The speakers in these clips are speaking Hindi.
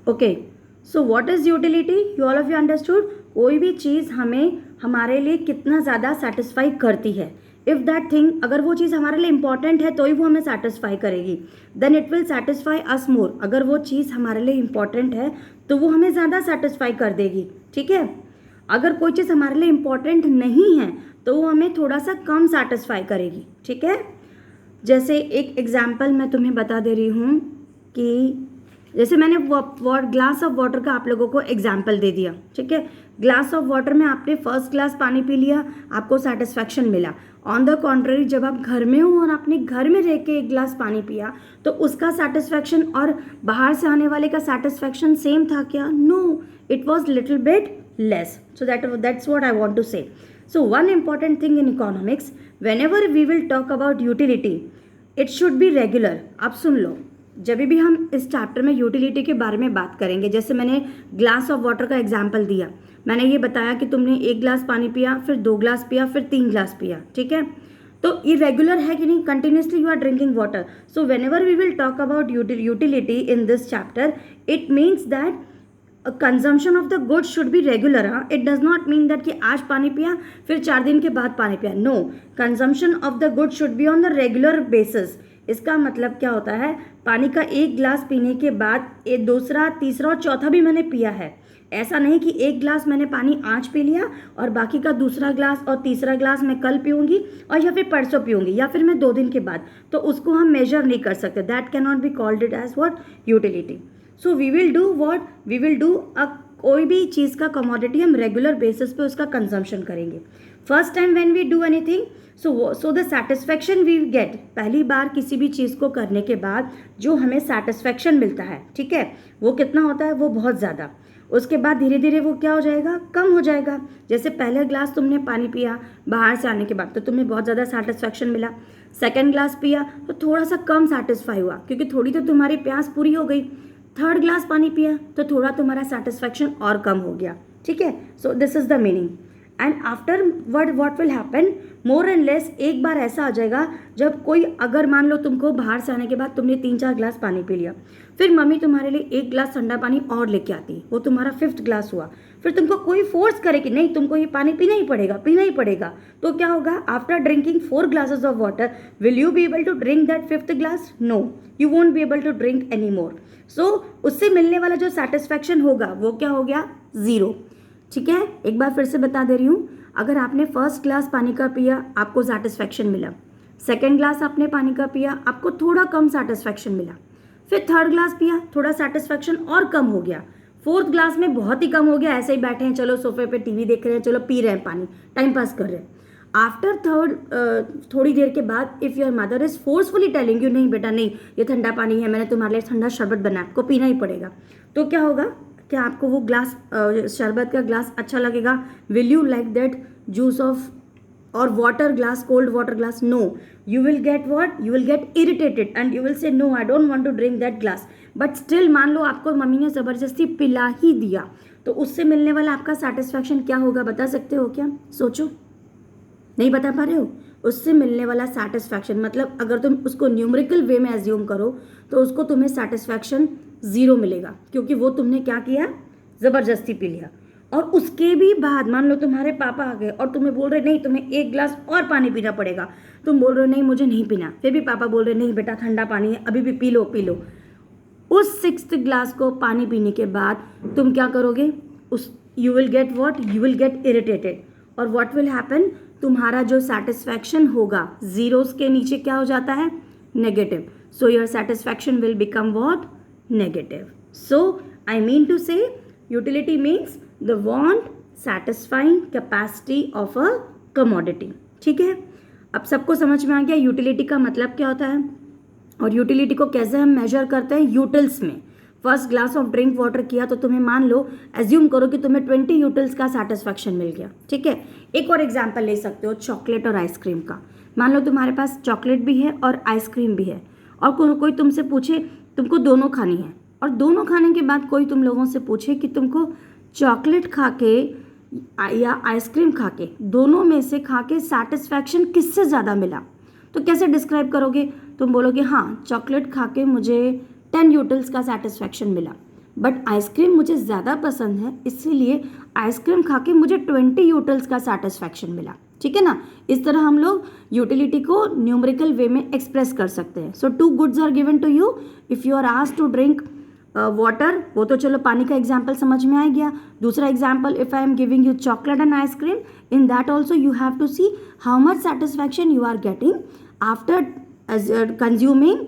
Okay, so what is utility? You all of you understood? कोई भी चीज़ हमें हमारे लिए कितना ज़्यादा सेटिस्फाई करती है। इफ़ दैट थिंग, अगर वो चीज़ हमारे लिए इंपॉर्टेंट है तो ही वो हमें सेटिस्फाई करेगी, देन इट विल सेटिस्फाई अस मोर। अगर वो चीज़ हमारे लिए इंपॉर्टेंट है तो वो हमें ज़्यादा सेटिस्फाई कर देगी, ठीक है। अगर कोई चीज़ हमारे लिए इंपॉर्टेंट नहीं है तो वो हमें थोड़ा सा कम सेटिस्फाई करेगी, ठीक है। जैसे एक एग्जाम्पल मैं तुम्हें बता दे रही हूँ कि जैसे मैंने ग्लास ऑफ वाटर का आप लोगों को एग्जाम्पल दे दिया, ठीक है। ग्लास ऑफ वाटर में आपने फर्स्ट ग्लास पानी पी लिया, आपको सेटिस्फैक्शन मिला। ऑन द कॉन्ट्ररी, जब आप घर में हो और आपने घर में रह के एक ग्लास पानी पिया तो उसका सेटिस्फैक्शन और बाहर से आने वाले का सेटिस्फैक्शन सेम था क्या? No, it was little bit less. So that's what I want to say. So one important thing in economics, whenever we will talk about utility, it should be regular. आप सुन लो, जब भी हम इस चैप्टर में यूटिलिटी के बारे में बात करेंगे, जैसे मैंने ग्लास ऑफ वाटर का एग्जाम्पल दिया, मैंने ये बताया कि तुमने 1 ग्लास पानी पिया, फिर 2 ग्लास पिया, फिर 3 ग्लास पिया, ठीक है। तो ये रेगुलर है कि नहीं? Continuously you are drinking water. So whenever we will talk about utility in this chapter, it means that consumption of the goods should be regular. हाँ, it does not mean that कि आज पानी पिया फिर 4 दिन के बाद पानी पिया. No, consumption of the goods should be on the regular basis. इसका मतलब क्या होता है? पानी का 1 ग्लास पीने के बाद दूसरा, तीसरा और चौथा भी मैंने पिया है. ऐसा नहीं कि 1 ग्लास मैंने पानी आज पी लिया और बाकी का दूसरा ग्लास और तीसरा ग्लास मैं कल पीऊँगी और या फिर परसों पीऊँगी या फिर मैं 2 दिन के बाद. तो उसको हम मेजर नहीं कर सकते. That can not be called it as what? Utility. So we will do what? We will do कोई भी चीज़ का कमोडिटी हम रेगुलर बेसिस पे उसका कंजम्पशन करेंगे. First time when we do anything, so the satisfaction we get, पहली बार किसी भी चीज़ को करने के बाद जो हमें सेटिस्फैक्शन मिलता है, ठीक है, वो कितना होता है? वो बहुत ज़्यादा. उसके बाद धीरे धीरे वो क्या हो जाएगा? कम हो जाएगा. जैसे पहले ग्लास तुमने पानी पिया बाहर से आने के बाद तो तुम्हें बहुत ज़्यादा सेटिस्फैक्शन मिला. सेकंड ग्लास पिया तो थोड़ा सा कम सेटिस्फाई हुआ क्योंकि थोड़ी तो तुम्हारी प्यास पूरी हो गई. थर्ड ग्लास पानी पिया तो थोड़ा तुम्हारा सेटिस्फैक्शन और कम हो गया, ठीक है. So this is the meaning. And after what will happen, more and less एक बार ऐसा आ जाएगा जब कोई, अगर मान लो तुमको बाहर से आने के बाद तुमने 3-4 ग्लास पानी पी लिया, फिर मम्मी तुम्हारे लिए 1 ग्लास ठंडा पानी और लेके आती, वो तुम्हारा 5th ग्लास हुआ. फिर तुमको कोई फोर्स करे कि नहीं तुमको ये पानी पीना ही पड़ेगा, पीना ही पड़ेगा. तो क्या होगा? After drinking 4 glasses of water, will you be able to drink that 5th glass? No, you won't be able to drink any more. So उससे मिलने वाला जो सेटिस्फैक्शन होगा वो क्या हो गया? 0. ठीक है, एक बार फिर से बता दे रही हूँ. अगर आपने फर्स्ट ग्लास पानी का पिया, आपको सेटिस्फैक्शन मिला. सेकेंड ग्लास आपने पानी का पिया, आपको थोड़ा कम सेटिस्फैक्शन मिला. फिर थर्ड ग्लास पिया, थोड़ा सेटिस्फैक्शन और कम हो गया. 4th ग्लास में बहुत ही कम हो गया, ऐसे ही बैठे हैं, चलो सोफे पे टीवी देख रहे हैं, चलो पी रहे हैं पानी, टाइम पास कर रहे हैं. आफ्टर थर्ड, थोड़ी देर के बाद, if your mother is forcefully telling you, नहीं बेटा नहीं, ये ठंडा पानी है, मैंने तुम्हारे लिए ठंडा शरबत बनाया, आपको पीना ही पड़ेगा. तो क्या होगा? क्या आपको वो ग्लास, शरबत का ग्लास अच्छा लगेगा? Will you like that juice of और water glass, cold water glass? No, you will get what? You will get irritated and you will say no, I don't want to drink that glass. But still मान लो आपको मम्मी ने ज़बरदस्ती पिला ही दिया, तो उससे मिलने वाला आपका सेटिस्फैक्शन क्या होगा? बता सकते हो क्या? सोचो. नहीं बता पा रहे हो? उससे मिलने वाला सेटिस्फैक्शन, मतलब अगर तुम उसको न्यूमेरिकल वे में एज्यूम करो तो उसको तुम्हें सेटिस्फैक्शन 0 मिलेगा क्योंकि वो तुमने क्या किया? ज़बरदस्ती पी लिया. और उसके भी बाद मान लो तुम्हारे पापा आ गए और तुम्हें बोल रहे नहीं तुम्हें 1 ग्लास और पानी पीना पड़ेगा. तुम बोल रहे हो नहीं मुझे नहीं पीना, फिर भी पापा बोल रहे नहीं बेटा ठंडा पानी है, अभी भी पी लो पी लो. उस 6th ग्लास को पानी पीने के बाद तुम क्या करोगे? You will get what? You will get irritated. और व्हाट विल हैपन? तुम्हारा जो सेटिस्फैक्शन होगा, जीरोस के नीचे क्या हो जाता है? Negative. So your satisfaction will become what? Negative. So I mean to say utility means the want satisfying capacity of a commodity. ठीक है, अब सबको समझ में आ गया यूटिलिटी का मतलब क्या होता है और यूटिलिटी को कैसे हम मेजर करते हैं यूटिल्स में. First glass of drink water किया तो तुम्हें मान लो, एज्यूम करो कि तुम्हें 20 यूटिल्स का सेटिस्फैक्शन मिल गया. ठीक है, एक और एग्जांपल ले सकते हो चॉकलेट और आइसक्रीम का. मान लो तुम्हारे पास चॉकलेट भी है और आइसक्रीम भी है और कोई तुमसे पूछे तुमको दोनों खानी है, और दोनों खाने के बाद कोई तुम लोगों से पूछे कि तुमको चॉकलेट खा के या आइसक्रीम खा के, दोनों में से खा के सेटिस्फैक्शन किससे ज़्यादा मिला, तो कैसे डिस्क्राइब करोगे? तुम बोलोगे हाँ चॉकलेट खा के मुझे 10 यूटिल्स का सेटिस्फैक्शन मिला. बट आइसक्रीम मुझे ज़्यादा पसंद है, इसीलिए आइसक्रीम खा के मुझे 20 यूटिल्स का सेटिस्फैक्शन मिला। ठीक है ना, इस तरह हम लोग यूटिलिटी को न्यूमेरिकल वे में एक्सप्रेस कर सकते हैं। So 2 goods are given to you, if you are asked to drink water, वो तो चलो पानी का एग्जाम्पल समझ में आ गया। दूसरा example, if I am giving you chocolate and ice cream, in that also you have to see how much satisfaction you are getting after consuming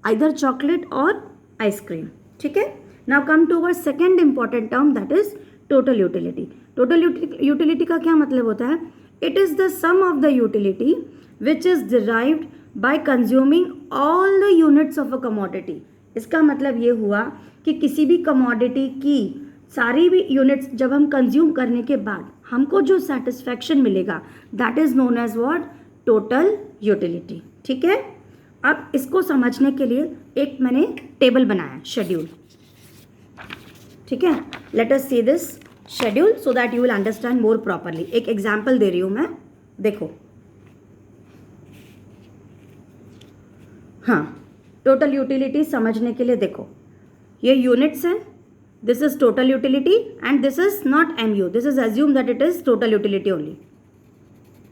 either chocolate और आइसक्रीम। ठीक है, now come to our second important term, that is total utility. Total utility का क्या मतलब होता है? It is the sum of the utility which is derived by consuming all the units of a commodity. इसका मतलब ये हुआ कि किसी भी कमोडिटी की सारी भी यूनिट्स जब हम कंज्यूम करने के बाद हमको जो सेटिस्फैक्शन मिलेगा, that is known as what? Total utility. ठीक है, अब इसको समझने के लिए एक मैंने टेबल बनाया, शेड्यूल। ठीक है, let us see this schedule so that you will understand more properly. एक एग्जाम्पल दे रही हूं मैं, देखो। हाँ, टोटल यूटिलिटी समझने के लिए देखो, ये यूनिट्स हैं, this is total utility and this is not MU, this is assume that it is total utility only.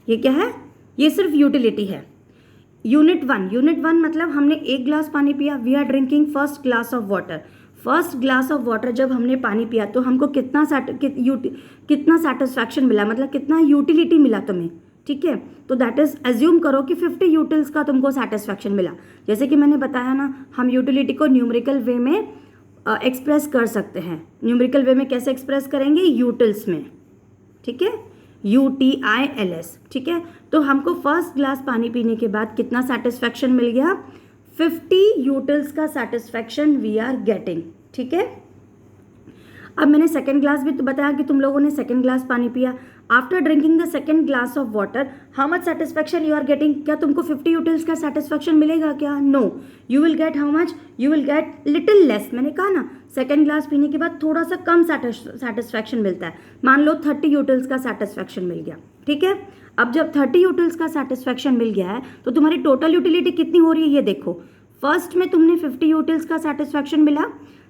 ये क्या है? ये सिर्फ यूटिलिटी है। यूनिट वन मतलब हमने 1 ग्लास पानी पिया, we are drinking first glass of water. First glass of water जब हमने पानी पिया तो हमको कितना सेटिस्फैक्शन मिला, मतलब कितना यूटिलिटी मिला तुम्हें। ठीक है, तो दैट इज एज्यूम करो कि 50 यूटिल्स का तुमको सेटिस्फैक्शन मिला। जैसे कि मैंने बताया ना, हम यूटिलिटी को न्यूमेरिकल वे में एक्सप्रेस कर सकते हैं। न्यूमेरिकल वे में कैसे एक्सप्रेस करेंगे? यूटिल्स में। ठीक है, UTILS। ठीक है, तो हमको फर्स्ट ग्लास पानी पीने के बाद कितना सेटिस्फैक्शन मिल गया? 50 यूटिल्स का सेटिस्फैक्शन वी आर गेटिंग। ठीक है, अब मैंने सेकेंड ग्लास भी तो बताया कि तुम लोगों ने सेकेंड ग्लास पानी पिया। After drinking the second glass of water, how much satisfaction you are getting? क्या तुमको 50 यूटिल्स का सेटिस्फैक्शन मिलेगा क्या? No, you will get how much? You will get little less. मैंने कहा ना, सेकेंड ग्लास पीने के बाद थोड़ा सा कम सेटिस्फैक्शन मिलता है। मान लो 30 यूटिल्स का सेटिस्फैक्शन मिल गया। ठीक है, अब जब 30 यूटिल्स का सेटिस्फैक्शन मिल गया है तो तुम्हारी टोटल यूटिलिटी कितनी हो रही है? ये देखो, फर्स्ट में तुमने 50 यूटिल्स का सेटिस्फैक्शन मिला,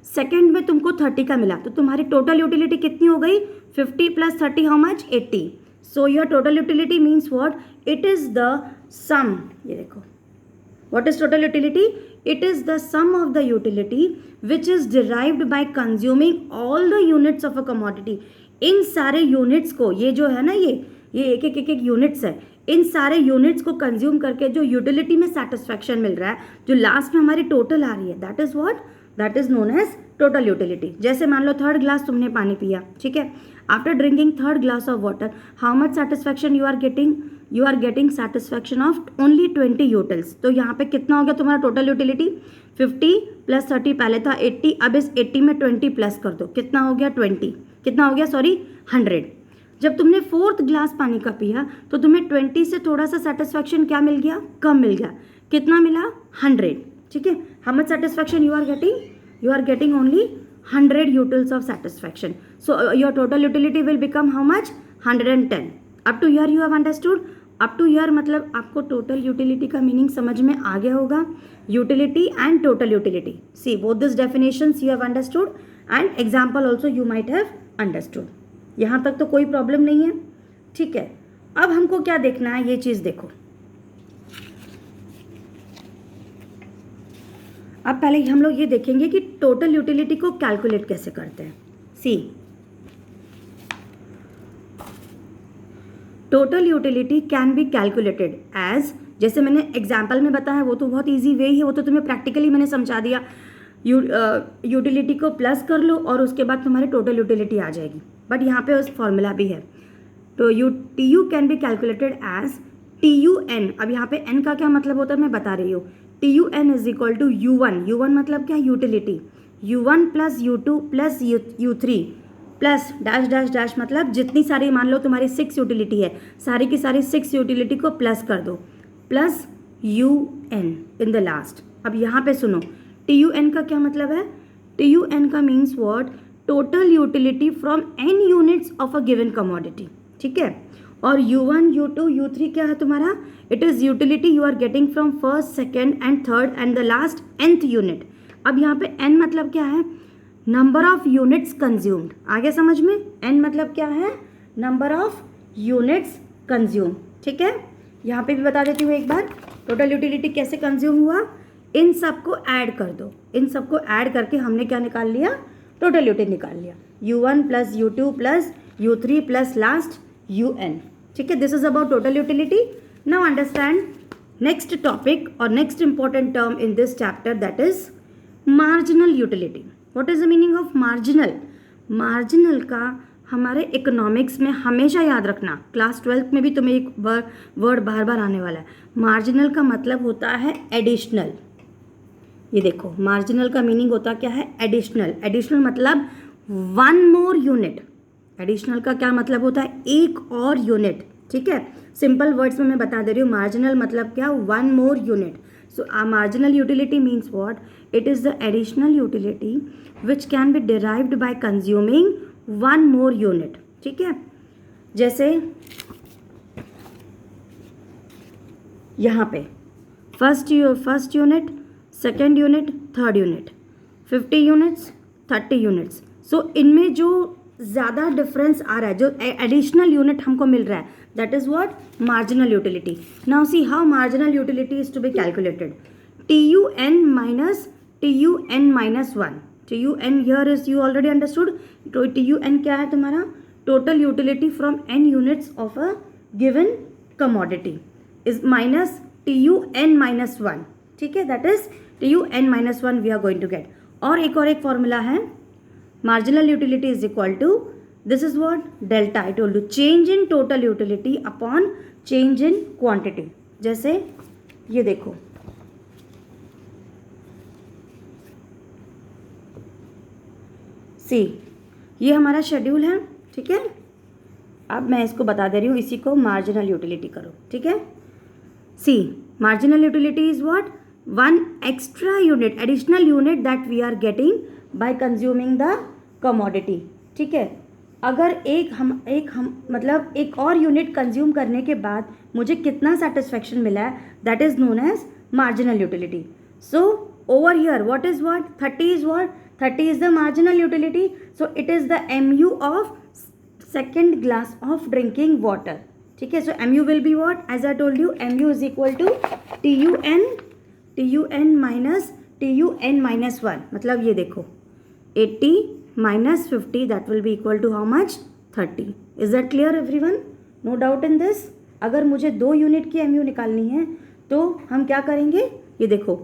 सेकेंड में तुमको 30 का मिला, तो तुम्हारी टोटल यूटिलिटी कितनी हो गई? 50 + 30 how much? 80। So your total utility means what? It is the sum. ये देखो, what is total utility? It is the sum of the utility which is derived by consuming all the units of a commodity. इन सारे यूनिट्स को, ये जो है ना, ये एक यूनिट्स है, इन सारे यूनिट्स को कंज्यूम करके जो यूटिलिटी में सेटिस्फैक्शन मिल रहा है, जो लास्ट में हमारी टोटल आ रही है, that is what? That is known as total utility. जैसे मान लो थर्ड ग्लास तुमने पानी पिया। ठीक है, after drinking third glass of water, how much satisfaction you are getting? You are getting satisfaction of only 20 utils. तो यहाँ पे कितना हो गया तुम्हारा टोटल यूटिलिटी? 50 + 30 पहले था 80, अब इस 80 में 20 प्लस कर दो, कितना हो गया? 20। कितना हो गया? सॉरी, 100। जब तुमने फोर्थ ग्लास पानी का पिया तो तुम्हें 20 से थोड़ा सा सेटिस्फैक्शन क्या मिल गया? कम मिल गया। कितना मिला? 100। ठीक है, how much satisfaction you are getting? You are getting only 100 utils of satisfaction. So your total utility will become how much? 110। Up to here you have understood? Up to here मतलब आपको टोटल यूटिलिटी का मीनिंग समझ में आ गया होगा। Utility and total utility, see both this definitions you have understood and example also you might have understood. यहाँ तक तो कोई प्रॉब्लम नहीं है। ठीक है, अब हमको क्या देखना है? ये चीज़ देखो। अब पहले हम लोग ये देखेंगे कि टोटल यूटिलिटी को कैलकुलेट कैसे करते हैं। See, total utility can be calculated as, जैसे मैंने एग्जाम्पल में बताया, वो तो बहुत ईजी वे ही है, वो तो तुम्हें प्रैक्टिकली मैंने समझा दिया। यूटिलिटी को प्लस कर लो और उसके बाद तुम्हारी टोटल यूटिलिटी आ जाएगी, बट यहाँ पे उस फॉर्मूला भी है। तो TU can be calculated as TUN। अब यहाँ पे n का क्या मतलब होता है मैं बता रही हूँ। TUN is equal to U1 मतलब क्या? Utility. U1 + U2 + U3 plus dash dash dash मतलब जितनी सारी, मान लो तुम्हारी 6 यूटिलिटी है, सारी की सारी 6 यूटिलिटी को प्लस कर दो, plus UN in the last. अब यहाँ पे सुनो, TUN का क्या मतलब है? TUN का means what? Total utility from n units of a given commodity. ठीक है, और U1 U2 U3 क्या है तुम्हारा? It is utility you are getting from first, second and third and the last nth unit. अब यहाँ पे n मतलब क्या है? Number of units consumed. आगे समझ में, एन मतलब क्या है, नंबर ऑफ यूनिट्स कंज्यूम। ठीक है, यहाँ पे भी बता देती हूँ एक बार, टोटल यूटिलिटी कैसे कंज्यूम हुआ। इन सबको ऐड कर दो, इन सबको ऐड करके हमने क्या निकाल लिया, टोटल यूटिलिटी निकाल लिया, U1 plus U2 plus U3 plus last UN। ठीक है, this is about total utility. Now understand next topic और next important term in this chapter, that is marginal utility. What is the meaning of marginal? Marginal का हमारे इकोनॉमिक्स में हमेशा याद रखना, क्लास 12th में भी तुम्हें एक वर्ड बार बार आने वाला है। मार्जिनल का मतलब होता है एडिशनल। ये देखो, मार्जिनल का मीनिंग होता क्या है, एडिशनल। एडिशनल मतलब वन मोर यूनिट। एडिशनल का क्या मतलब होता है, एक और यूनिट। ठीक है, सिंपल वर्ड्स में मैं बता दे रही हूँ, मार्जिनल मतलब क्या, one more unit. So marginal utility means what, it is the additional utility which can be derived by consuming one more unit. ठीक है, जैसे यहाँ पे first unit, second unit, third unit, 50 units, 30 units. So इनमें जो ज़्यादा डिफरेंस आ रहा है, जो एडिशनल यूनिट हमको मिल रहा है, that is what, marginal utility. Now see how marginal utility is to be calculated. TUN minus TUN minus 1। TUN here is you already understood। तो TUN क्या है तुम्हारा, total utility from n units of a given commodity is minus TUN minus 1। ठीक है, दैट इज TUN minus 1 we are going to get. और एक फॉर्मूला है, marginal utility is equal to, this is what, delta. I told you, change in total utility upon change in quantity. जैसे ये देखो, सी ये हमारा शेड्यूल है। ठीक है, अब मैं इसको बता दे रही हूँ, इसी को मार्जिनल यूटिलिटी करो। ठीक है, see marginal utility is what, one extra unit, additional unit that we are getting by consuming the commodity. ठीक है, अगर मतलब एक और यूनिट कंज्यूम करने के बाद मुझे कितना सेटिस्फेक्शन मिला है, that is known as marginal utility. So over here what is what, 30 is what, 30 is the marginal utility। so it is the MU of second glass of drinking water। ठीक है, so MU will be what, as I told you, MU is equal to TUN minus TUN minus 1। मतलब ये देखो, 80 minus 50 that will be equal to how much, 30। is that clear everyone? no doubt in this। अगर मुझे 2 यूनिट की MU निकालनी है तो हम क्या करेंगे, ये देखो,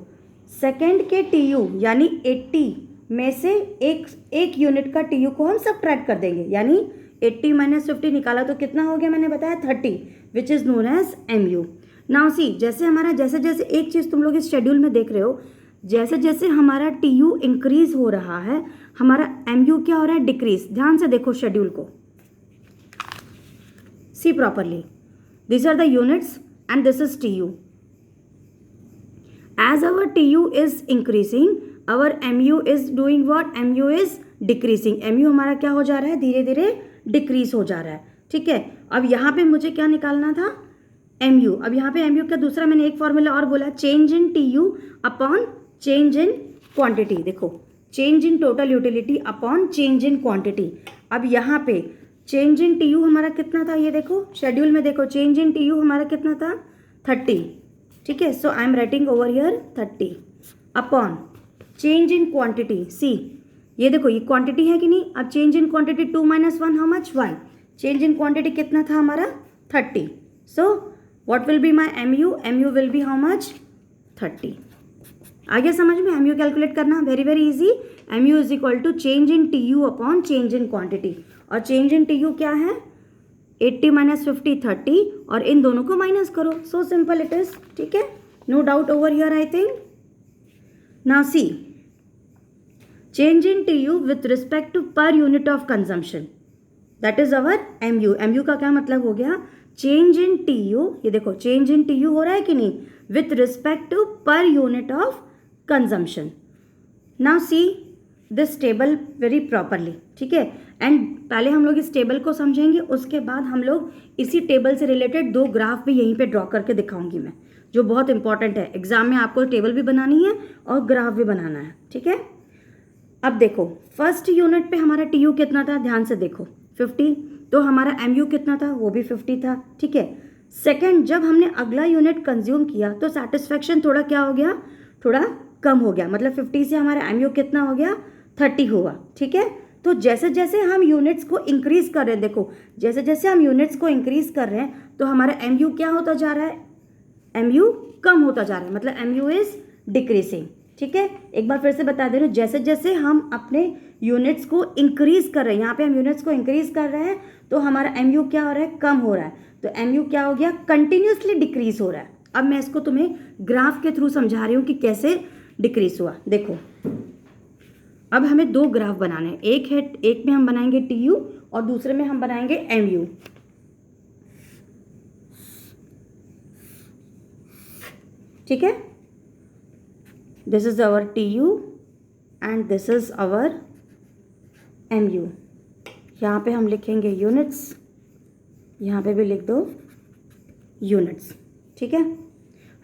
सेकेंड के TU यानी 80 में से एक यूनिट का TU को हम सबट्रैक्ट कर देंगे, यानी 80 माइनस 50 निकाला तो कितना हो गया, मैंने बताया 30, which is known as MU। Now see, जैसे हमारा जैसे एक चीज़ तुम लोग इस शेड्यूल में देख रहे हो, जैसे जैसे हमारा TU इंक्रीज हो रहा है, हमारा MU क्या हो रहा है, डिक्रीज। ध्यान से देखो शेड्यूल को, see properly, this are the units and this is TU। As our TU is increasing, our MU is doing what? MU is decreasing। MU हमारा क्या हो जा रहा है, धीरे धीरे डिक्रीज हो जा रहा है। ठीक है, अब यहाँ पे मुझे क्या निकालना था, MU। अब यहाँ पे MU का दूसरा मैंने एक फॉर्मूला और बोला, change in TU upon change in quantity. देखो, change in total utility upon change in quantity. अब यहाँ पे चेंज इन TU हमारा कितना था, ये देखो शेड्यूल में देखो, चेंज इन TU हमारा कितना था, 30। ठीक है, so I am writing over here 30 upon change in quantity. See ये देखो, ये क्वांटिटी है कि नहीं। अब change in quantity 2 minus 1 how much, 1। Change in quantity कितना था हमारा, 30। So what will be my MU, MU will be how much, 30। आगे समझ में, MU कैलकुलेट करना very very easy. MU is equal to change in TU upon change in quantity. और चेंज इन TU क्या है, 80 माइनस 50 30, और इन दोनों को माइनस करो। So simple it is. ठीक है, no doubt over here I think. Now see, change in TU with respect to per unit of consumption, that is our MU। MU का क्या मतलब हो गया, चेंज इन TU। ये देखो, चेंज इन TU हो रहा है कि नहीं, with respect to per unit of consumption. Now see this table very properly. ठीक है, एंड पहले हम लोग इस टेबल को समझेंगे, उसके बाद हम लोग इसी टेबल से रिलेटेड 2 ग्राफ भी यहीं पे ड्रॉ करके दिखाऊंगी मैं, जो बहुत इंपॉर्टेंट है। एग्जाम में आपको टेबल भी बनानी है और ग्राफ भी बनाना है। ठीक है, अब देखो फर्स्ट यूनिट पे हमारा टी यू कितना था, ध्यान से देखो 50, तो हमारा एम यू कितना था, वो भी 50 था, ठीक है। सेकंड, जब हमने अगला यूनिट कंज्यूम किया तो सेटिस्फैक्शन थोड़ा क्या हो गया, थोड़ा कम हो गया, मतलब 50 से हमारा एम यू कितना हो गया, 30 हुआ, ठीक है। तो जैसे जैसे हम यूनिट्स को इंक्रीज कर रहे हैं, देखो जैसे जैसे हम यूनिट्स को इंक्रीज कर रहे हैं तो हमारा एम यू क्या होता जा रहा है, एम यू कम होता जा रहा है, मतलब एम यू इज डिक्रीजिंग, ठीक है। एक बार फिर से बता दे रहे हूँ, जैसे जैसे हम अपने यूनिट्स को इंक्रीज कर रहे हैं, यहाँ पे हम यूनिट्स को इंक्रीज कर रहे हैं तो हमारा एम यू क्या हो रहा है, कम हो रहा है, तो एम यू क्या हो गया, कंटिन्यूसली डिक्रीज हो रहा है। अब मैं इसको तुम्हें ग्राफ के थ्रू समझा रही हूँ कि कैसे डिक्रीज हुआ। देखो अब हमें दो ग्राफ बनाने हैं, एक में हम बनाएंगे टी यू और दूसरे में हम बनाएंगे एम यू, ठीक है। This is our T U and this is our M U. यहाँ पे हम लिखेंगे यूनिट्स, यहाँ पे भी लिख दो यूनिट्स, ठीक है।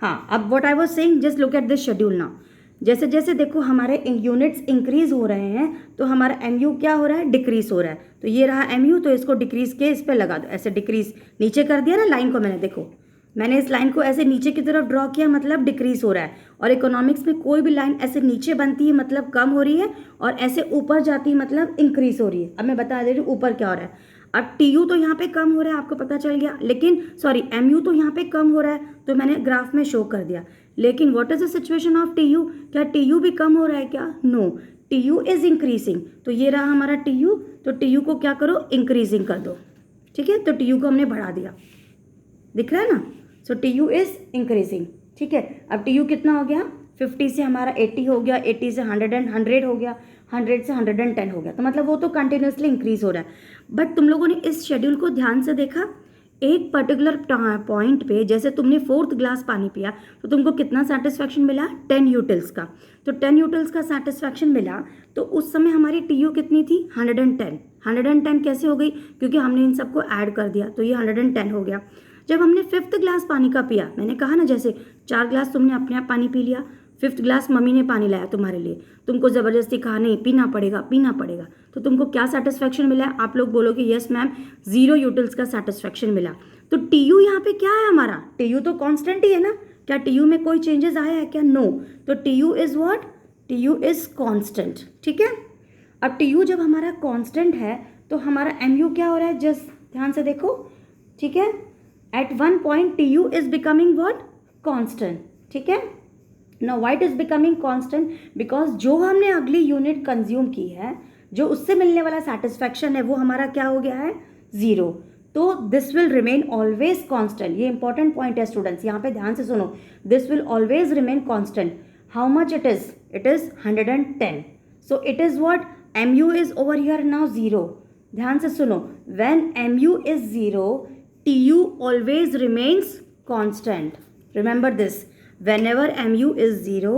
हाँ, अब what I was saying, just look at this schedule now. जैसे जैसे देखो हमारे यूनिट्स इंक्रीज हो रहे हैं तो हमारा एम यू क्या हो रहा है, डिक्रीज हो रहा है। तो ये रहा एम यू, तो इसको डिक्रीज के इस पर लगा दो, ऐसे डिक्रीज नीचे कर दिया ना लाइन को मैंने, देखो मैंने इस लाइन को ऐसे नीचे की तरफ ड्रॉ किया, मतलब डिक्रीज हो रहा है। और इकोनॉमिक्स में कोई भी लाइन ऐसे नीचे बनती है मतलब कम हो रही है, और ऐसे ऊपर जाती है मतलब इंक्रीज हो रही है। अब मैं बता दे रही हूँ ऊपर क्या हो रहा है। अब टी यू तो यहाँ पे कम हो रहा है, आपको पता चल गया, लेकिन सॉरी एम यू तो यहाँ पे कम हो रहा है, तो मैंने ग्राफ में शो कर दिया। लेकिन what is the situation of T U, क्या टी यू भी कम हो रहा है क्या, no, T U is increasing. तो ये रहा हमारा टी यू, तो टी यू को क्या करो, इंक्रीजिंग कर दो, ठीक है। तो टी यू को हमने बढ़ा दिया, दिख रहा है ना। सो टी यू इज इंक्रीजिंग, ठीक है। अब टी यू कितना हो गया, 50 से हमारा 80 हो गया, 80 से 100 हो गया, 100 से 110 हो गया, तो मतलब वो तो कंटिन्यूसली इंक्रीज हो रहा है। बट तुम लोगों ने इस शेड्यूल को ध्यान से देखा, एक पर्टिकुलर पॉइंट पे जैसे तुमने 4th ग्लास पानी पिया तो तुमको कितना सेटिस्फैक्शन मिला, 10 यूटिल्स का। तो 10 यूटिल्स का सेटिस्फैक्शन मिला, तो उस समय हमारी टी यू कितनी थी, 110। 110 कैसे हो गई, क्योंकि हमने इन सबको ऐड कर दिया, तो ये 110 हो गया। जब हमने 5th ग्लास पानी का पिया, मैंने कहा ना जैसे 4 ग्लास तुमने अपने आप पानी पी लिया, 5th ग्लास मम्मी ने पानी लाया तुम्हारे लिए, तुमको ज़बरदस्ती कहा नहीं पीना पड़ेगा पीना पड़ेगा, तो तुमको क्या सेटिस्फैक्शन मिला, आप लोग बोलोगे यस मैम 0 यूटिल्स का सेटिस्फैक्शन मिला। तो टी यू यहाँ पे क्या है हमारा, टी यू तो कांस्टेंट ही है ना, क्या टी यू में कोई चेंजेस आया है क्या, नो। तो T U is what, T U is constant, ठीक है। अब टी यू जब हमारा कांस्टेंट है तो हमारा एम यू क्या हो रहा है, जस्ट ध्यान से देखो, ठीक है। At one point T U is becoming what, constant, ठीक है। Now why it is becoming constant, because जो हमने अगली यूनिट कंज्यूम की है, जो उससे मिलने वाला सेटिस्फैक्शन है वो हमारा क्या हो गया है, 0। तो this will remain always constant. ये इंपॉर्टेंट पॉइंट है स्टूडेंट्स, यहाँ पे ध्यान से सुनो, this will always remain constant. How much it is 110। So it is what, M U is over here now 0। ध्यान से सुनो, when M U is 0 T U always remains constant, remember this, whenever mu is 0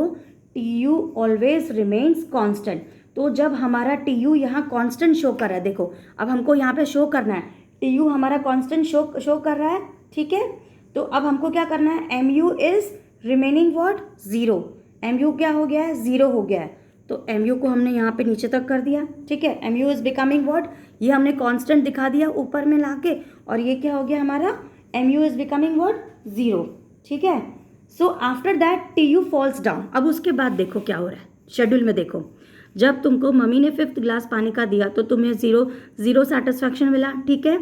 tu always remains constant। तो जब हमारा tu यहाँ कांस्टेंट शो कर रहा है, देखो अब हमको यहाँ पे शो करना है tu हमारा कांस्टेंट शो कर रहा है, ठीक है। तो अब हमको क्या करना है, mu is remaining what, 0। mu क्या हो गया है, 0 हो गया है, तो mu को हमने यहाँ पे नीचे तक कर दिया, ठीक है। mu इज बिकमिंग व्हाट, ये हमने कांस्टेंट दिखा दिया ऊपर में लाके, और ये क्या हो गया हमारा, mu इज बिकमिंग व्हाट, 0, ठीक है। So after that T U falls down. अब उसके बाद देखो क्या हो रहा है, शेड्यूल में देखो, जब तुमको मम्मी ने 5th ग्लास पानी का दिया तो तुम्हें 0 सेटिस्फैक्शन मिला, ठीक है।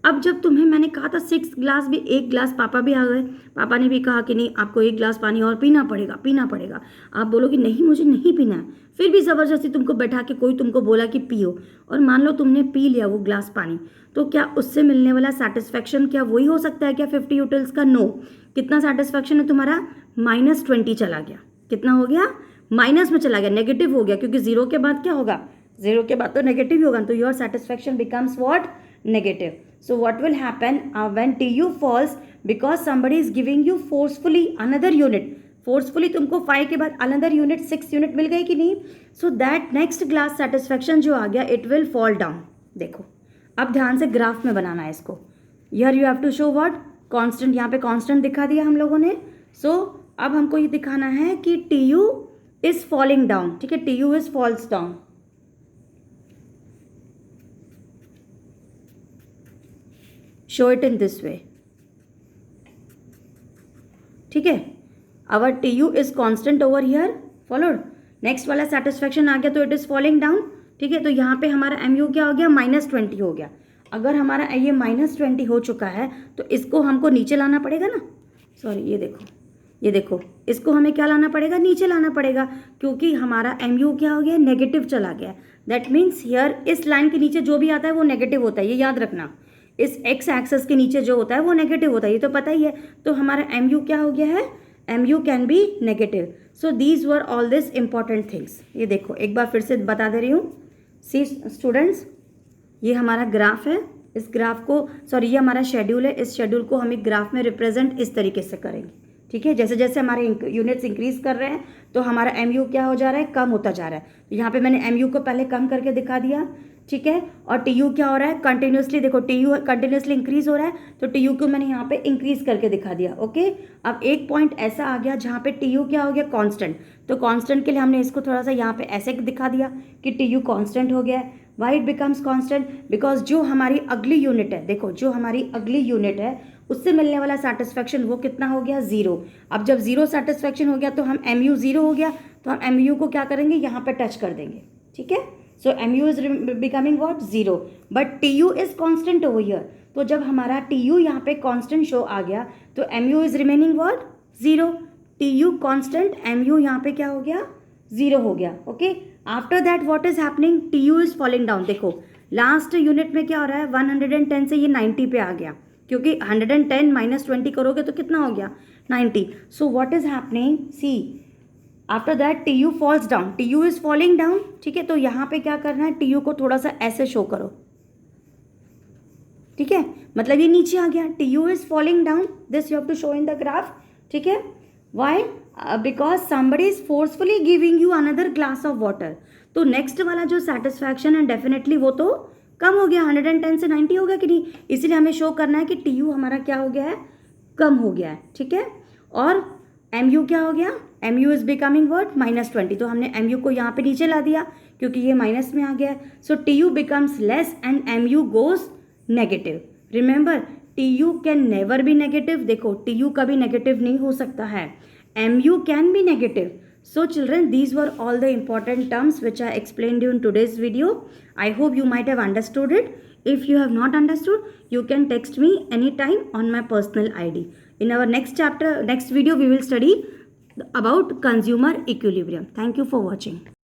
अब जब तुम्हें मैंने कहा था 6th ग्लास भी, 1 ग्लास पापा भी आ गए, पापा ने भी कहा कि नहीं आपको 1 ग्लास पानी और पीना पड़ेगा, आप बोलोगे नहीं मुझे नहीं पीना है, फिर भी ज़बरदस्ती तुमको बैठा के कोई तुमको बोला कि पियो, और मान लो तुमने पी लिया वो ग्लास पानी, तो क्या उससे मिलने वाला सेटिस्फैक्शन क्या वही हो सकता है क्या, 50 यूटिल्स का, नो। कितना सेटिस्फैक्शन है तुम्हारा, -20 चला गया, कितना हो गया, माइनस में चला गया, नेगेटिव हो गया, क्योंकि 0 के बाद क्या होगा, 0 के बाद तो नेगेटिव ही होगा, तो your satisfaction becomes what, negative. So what will happen when T U falls, because somebody is giving you forcefully another unit, forcefully तुमको 5 के बाद अनदर यूनिट 6 यूनिट मिल गई कि नहीं, so that next glass satisfaction जो आ गया इट विल फॉल डाउन। देखो अब ध्यान से ग्राफ में बनाना है इसको, here you have to show what, constant, यहाँ पे कांस्टेंट दिखा दिया हम लोगों ने। सो अब हमको ये दिखाना है कि T U is falling down, ठीक है, T U is falls down, show it in this way, ठीक है. Our T U is constant over here, followed. Next वाला सेटिस्फैक्शन आ गया तो इट इज फॉलिंग डाउन, ठीक है. तो यहाँ पे हमारा एम यू क्या हो गया, -20 हो गया. अगर हमारा ये -20 हो चुका है तो इसको हमको नीचे लाना पड़ेगा ना. सॉरी, ये देखो इसको हमें क्या लाना पड़ेगा, नीचे लाना पड़ेगा, क्योंकि हमारा एम यू क्या हो गया, नेगेटिव चला गया. दैट मीन्स हियर इस लाइन के नीचे जो भी आता है वो नेगेटिव होता है, ये याद रखना. इस एक्स एक्सेस के नीचे जो होता है वो नेगेटिव होता है, ये तो पता ही है. तो हमारा एम यू क्या हो गया है, M U can be negative. So these were all this important things. ये देखो एक बार फिर से बता दे रही हूँ. सी स्टूडेंट्स, ये हमारा ग्राफ है. इस ग्राफ को, सॉरी ये हमारा शेड्यूल है. इस शेड्यूल को हम एक ग्राफ में रिप्रेजेंट इस तरीके से करेंगे, ठीक है. जैसे जैसे हमारे यूनिट्स इंक्रीज कर रहे हैं तो हमारा एम यू क्या हो जा रहा है, कम होता जा रहा है. यहाँ पे मैंने एम यू को पहले कम करके दिखा दिया, ठीक है. और टी यू क्या हो रहा है, कंटिन्यूसली देखो टी यू कंटिन्यूसली इंक्रीज हो रहा है, तो टी यू को मैंने यहाँ पे इंक्रीज करके दिखा दिया. ओके. अब एक पॉइंट ऐसा आ गया जहाँ पे टी यू क्या हो गया, कांस्टेंट. तो कांस्टेंट के लिए हमने इसको थोड़ा सा यहाँ पे ऐसे दिखा दिया कि टी यू कांस्टेंट हो गया है. Why it becomes constant, because जो हमारी अगली यूनिट है, देखो जो हमारी अगली यूनिट है उससे मिलने वाला सेटिस्फैक्शन वो कितना हो गया, 0. अब जब 0 सेटिस्फैक्शन हो गया तो हम एम यू 0 हो गया, तो हम एम यू को क्या करेंगे, यहाँ पे टच कर देंगे, ठीक है. So M U is becoming what, 0, but T U is constant over here. तो जब हमारा टी यू यहाँ पे कॉन्स्टेंट शो आ गया तो M U is remaining what, 0. T U constant, M U यहाँ पे क्या हो गया, 0 हो गया. Okay. After that what is happening, T U is falling down. देखो लास्ट यूनिट में क्या हो रहा है, 110 से ये 90 पे आ गया, क्योंकि 110 -20 करोगे तो कितना हो गया, 90. So what is happening, see after that T U falls down, T U is falling down, ठीक है. तो यहाँ पे क्या करना है, टी यू को थोड़ा सा ऐसे शो करो, ठीक है. मतलब ये नीचे आ गया, T U is falling down, this you have to show in the graph, ठीक है. Why, because somebody is forcefully giving you another glass of water. तो नेक्स्ट वाला जो सेटिस्फैक्शन है डेफिनेटली वो तो कम हो गया, 110 से 90 हो गया कि नहीं. इसीलिए हमें शो करना है कि टी यू हमारा क्या हो गया है, कम हो गया है, ठीक है. और एम यू क्या हो गया, M U is becoming word -20. तो हमने एम यू को यहाँ पे नीचे ला दिया क्योंकि ये माइनस में आ गया है. So T U becomes less and M U goes negative. Remember T U can never be negative. देखो टी यू कभी नेगेटिव नहीं हो सकता है, M U can be negative. So children, these were all the important terms which I explained you in today's video. I hope you might have understood it. If you have not understood, you can text me anytime on my personal ID. In our next chapter, next video, we will study about consumer equilibrium. Thank you for watching.